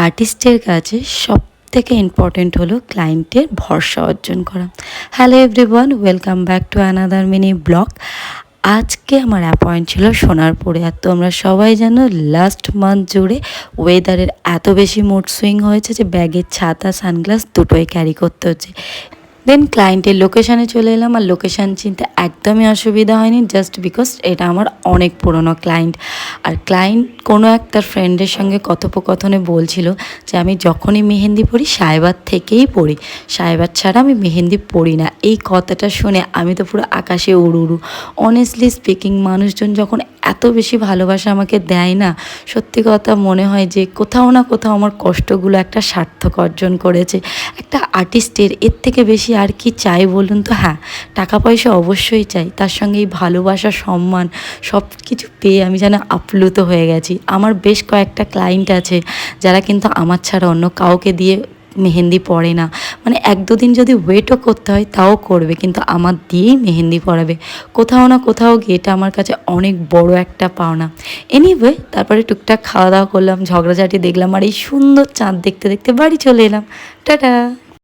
আর্টিস্টের কাছে সব থেকে ইম্পর্টেন্ট হলো ক্লায়েন্টের ভরসা অর্জন করা। Hello everyone, welcome back to another mini blog. আজকে আমার অ্যাপয়েন্ট ছিল সোনারপুরে। আর তোমরা সবাই জানো লাস্ট মান্থ জুড়ে ওয়েদারের এত বেশি মুড সুইং হয়েছে যে ব্যাগের ছাতা সানগ্লাস দুটোই ক্যারি করতে হচ্ছে। দেন ক্লায়েন্টের লোকেশানে চলে এলাম, আর লোকেশান চিনতে একদমই অসুবিধা হয়নি, জাস্ট বিকজ এটা আমার অনেক পুরনো ক্লায়েন্ট। আর ক্লায়েন্ট কোনো এক তার ফ্রেন্ডের সঙ্গে কথোপকথনে বলছিল যে আমি যখনই মেহেন্দি পড়ি সাহেবাদ থেকেই পড়ি, সাহেবাদ ছাড়া আমি মেহেন্দি পড়ি না। এই কথাটা শুনে আমি তো পুরো আকাশে উড়ু উড়ু। অনেস্টলি স্পিকিং, মানুষজন যখন এত বেশি ভালোবাসা আমাকে দেয় না, সত্যি কথা মনে হয় যে কোথাও না কোথাও আমার কষ্টগুলো একটা সার্থক অর্জন করেছে। একটা আর্টিস্টের এর থেকে বেশি আর কি চাই বলুন তো? হ্যাঁ, টাকা পয়সা অবশ্যই চাই, তার সঙ্গে এই ভালোবাসা, সম্মান সব কিছু পেয়ে আমি যেন আপ্লুত হয়ে গেছি। আমার বেশ কয়েকটা ক্লায়েন্ট আছে যারা কিন্তু আমার ছাড়া অন্য কাউকে দিয়ে মেহেন্দি পড়ে না। মানে এক দুদিন যদি ওয়েটও করতে হয় তাও করবে, কিন্তু আমার দিয়েই মেহেন্দি পড়াবে। কোথাও না কোথাও গিয়ে এটা আমার কাছে অনেক বড় একটা পাওনা। এনিওয়ে, তারপরে টুকটাক খাওয়া দাওয়া করলাম, ঝগড়াঝাটি দেখলাম, আর এই সুন্দর চাঁদ দেখতে দেখতে বাড়ি চলে এলাম। টাটা।